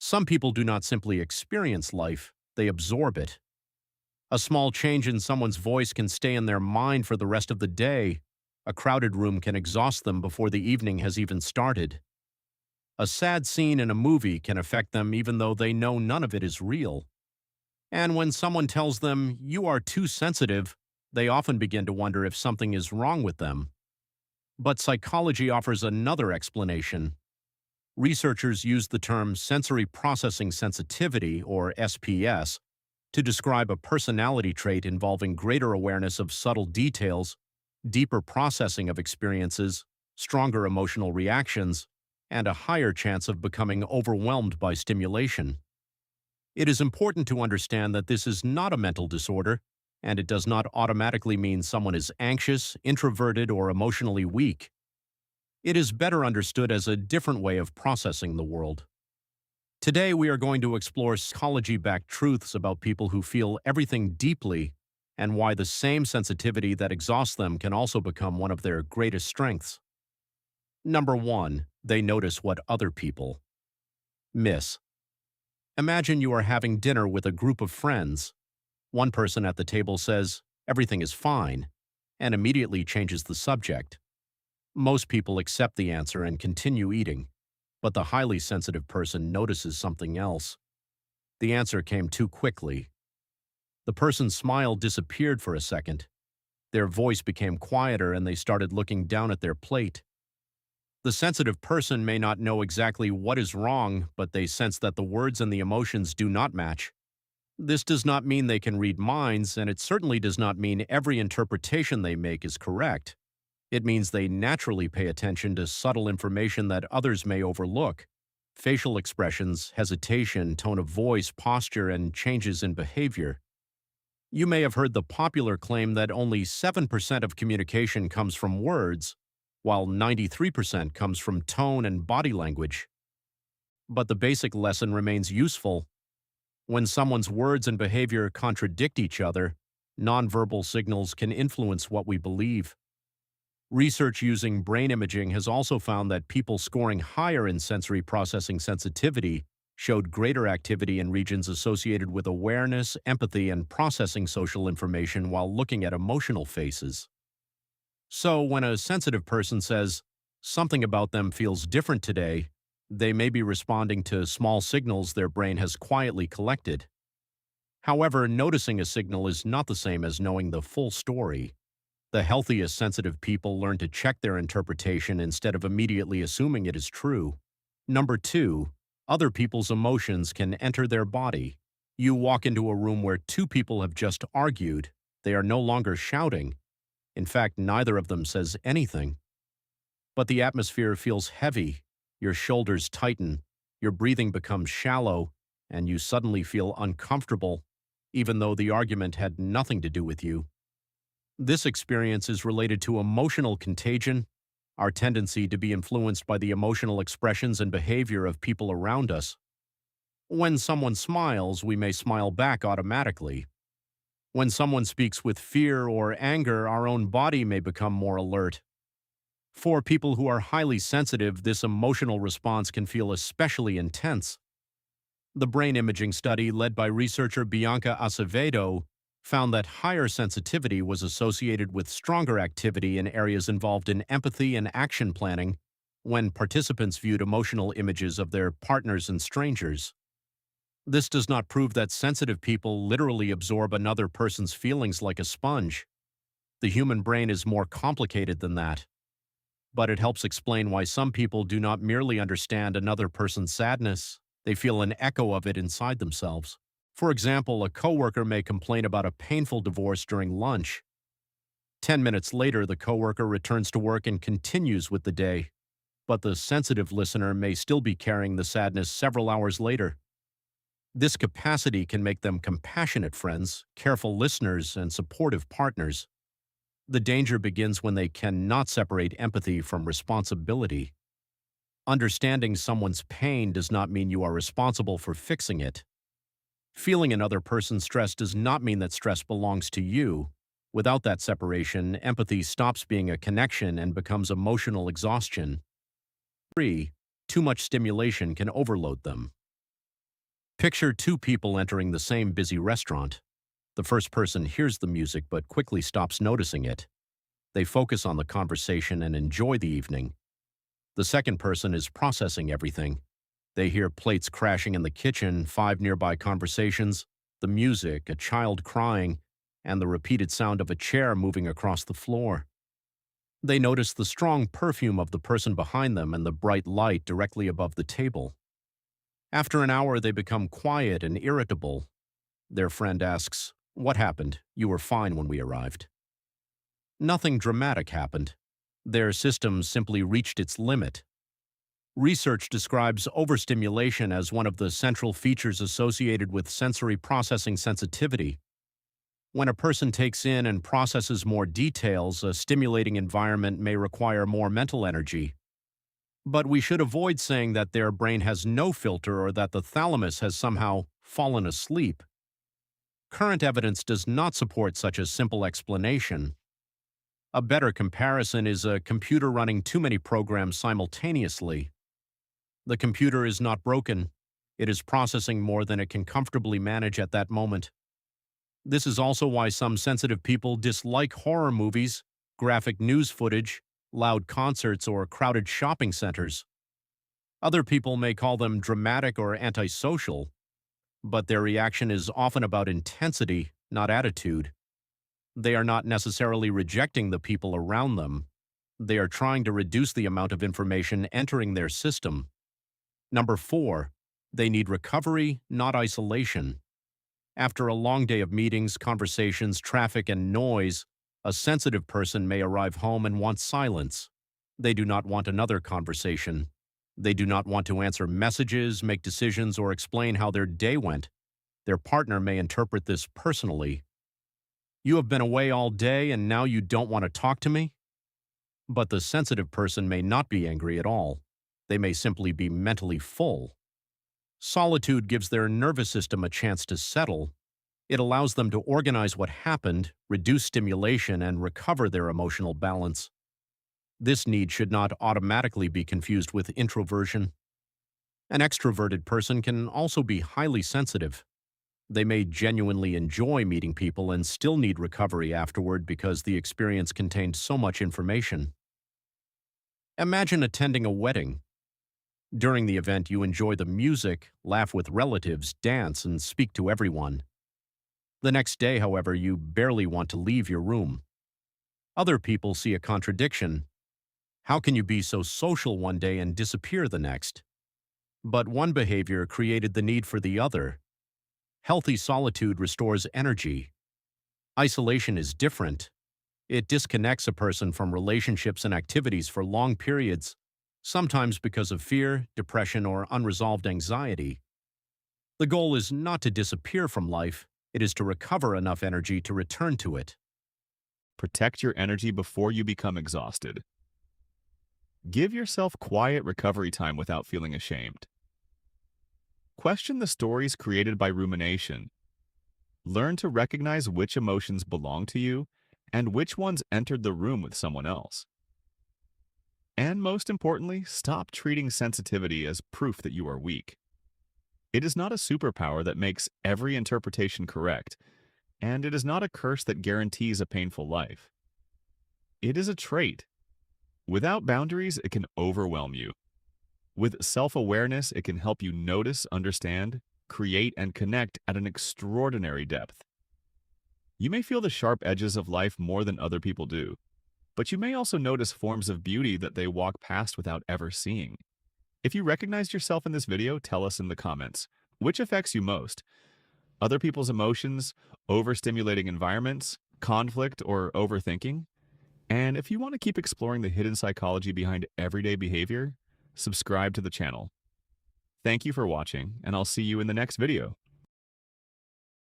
Some people do not simply experience life, they absorb it. A small change in someone's voice can stay in their mind for the rest of the day. A crowded room can exhaust them before the evening has even started. A sad scene in a movie can affect them even though they know none of it is real. And when someone tells them, "You are too sensitive," they often begin to wonder if something is wrong with them. But psychology offers another explanation. Researchers use the term sensory processing sensitivity, or SPS, to describe a personality trait involving greater awareness of subtle details, deeper processing of experiences, stronger emotional reactions, and a higher chance of becoming overwhelmed by stimulation. It is important to understand that this is not a mental disorder, and it does not automatically mean someone is anxious, introverted, or emotionally weak. It is better understood as a different way of processing the world. Today, we are going to explore psychology-backed truths about people who feel everything deeply and why the same sensitivity that exhausts them can also become one of their greatest strengths. Number 1. They notice what other people miss. Imagine you are having dinner with a group of friends. One person at the table says, "Everything is fine," and immediately changes the subject. Most people accept the answer and continue eating, but the highly sensitive person notices something else. The answer came too quickly. The person's smile disappeared for a second. Their voice became quieter and they started looking down at their plate. The sensitive person may not know exactly what is wrong, but they sense that the words and the emotions do not match. This does not mean they can read minds, and it certainly does not mean every interpretation they make is correct. It means they naturally pay attention to subtle information that others may overlook. Facial expressions, hesitation, tone of voice, posture, and changes in behavior. You may have heard the popular claim that only 7% of communication comes from words, while 93% comes from tone and body language. But the basic lesson remains useful. When someone's words and behavior contradict each other, nonverbal signals can influence what we believe. Research using brain imaging has also found that people scoring higher in sensory processing sensitivity showed greater activity in regions associated with awareness, empathy, and processing social information while looking at emotional faces. So, when a sensitive person says something about them feels different today, they may be responding to small signals their brain has quietly collected. However, noticing a signal is not the same as knowing the full story. The healthiest sensitive people learn to check their interpretation instead of immediately assuming it is true. Number 2, other people's emotions can enter their body. You walk into a room where two people have just argued. They are no longer shouting. In fact, neither of them says anything. But the atmosphere feels heavy, your shoulders tighten, your breathing becomes shallow, and you suddenly feel uncomfortable, even though the argument had nothing to do with you. This experience is related to emotional contagion, our tendency to be influenced by the emotional expressions and behavior of people around us. When someone smiles, we may smile back automatically. When someone speaks with fear or anger, our own body may become more alert. For people who are highly sensitive, this emotional response can feel especially intense. The brain imaging study led by researcher Bianca Acevedo found that higher sensitivity was associated with stronger activity in areas involved in empathy and action planning when participants viewed emotional images of their partners and strangers. This does not prove that sensitive people literally absorb another person's feelings like a sponge. The human brain is more complicated than that. But it helps explain why some people do not merely understand another person's sadness, they feel an echo of it inside themselves. For example, a coworker may complain about a painful divorce during lunch. 10 minutes later, the coworker returns to work and continues with the day. But the sensitive listener may still be carrying the sadness several hours later. This capacity can make them compassionate friends, careful listeners, and supportive partners. The danger begins when they cannot separate empathy from responsibility. Understanding someone's pain does not mean you are responsible for fixing it. Feeling another person's stress does not mean that stress belongs to you. Without that separation, empathy stops being a connection and becomes emotional exhaustion. 3. Too much stimulation can overload them. Picture two people entering the same busy restaurant. The first person hears the music but quickly stops noticing it. They focus on the conversation and enjoy the evening. The second person is processing everything. They hear plates crashing in the kitchen, five nearby conversations, the music, a child crying, and the repeated sound of a chair moving across the floor. They notice the strong perfume of the person behind them and the bright light directly above the table. After an hour, they become quiet and irritable. Their friend asks, "What happened? You were fine when we arrived." Nothing dramatic happened. Their system simply reached its limit. Research describes overstimulation as one of the central features associated with sensory processing sensitivity. When a person takes in and processes more details, a stimulating environment may require more mental energy. But we should avoid saying that their brain has no filter or that the thalamus has somehow fallen asleep. Current evidence does not support such a simple explanation. A better comparison is a computer running too many programs simultaneously. The computer is not broken. It is processing more than it can comfortably manage at that moment. This is also why some sensitive people dislike horror movies, graphic news footage, loud concerts, or crowded shopping centers. Other people may call them dramatic or antisocial, but their reaction is often about intensity, not attitude. They are not necessarily rejecting the people around them. They are trying to reduce the amount of information entering their system. Number 4, they need recovery, not isolation. After a long day of meetings, conversations, traffic, and noise, a sensitive person may arrive home and want silence. They do not want another conversation. They do not want to answer messages, make decisions, or explain how their day went. Their partner may interpret this personally. "You have been away all day and now you don't want to talk to me?" But the sensitive person may not be angry at all. They may simply be mentally full. Solitude gives their nervous system a chance to settle. It allows them to organize what happened, reduce stimulation, and recover their emotional balance. This need should not automatically be confused with introversion. An extroverted person can also be highly sensitive. They may genuinely enjoy meeting people and still need recovery afterward because the experience contained so much information. Imagine attending a wedding. During the event, you enjoy the music, laugh with relatives, dance, and speak to everyone. The next day, however, you barely want to leave your room. Other people see a contradiction. How can you be so social one day and disappear the next? But one behavior created the need for the other. Healthy solitude restores energy. Isolation is different. It disconnects a person from relationships and activities for long periods, sometimes because of fear, depression, or unresolved anxiety. The goal is not to disappear from life, it is to recover enough energy to return to it. Protect your energy before you become exhausted. Give yourself quiet recovery time without feeling ashamed. Question the stories created by rumination. Learn to recognize which emotions belong to you and which ones entered the room with someone else. And most importantly, stop treating sensitivity as proof that you are weak. It is not a superpower that makes every interpretation correct, and it is not a curse that guarantees a painful life. It is a trait. Without boundaries, it can overwhelm you. With self-awareness, it can help you notice, understand, create, and connect at an extraordinary depth. You may feel the sharp edges of life more than other people do, but you may also notice forms of beauty that they walk past without ever seeing. If you recognized yourself in this video, tell us in the comments. Which affects you most? Other people's emotions, overstimulating environments, conflict, or overthinking? And if you want to keep exploring the hidden psychology behind everyday behavior, subscribe to the channel. Thank you for watching, and I'll see you in the next video.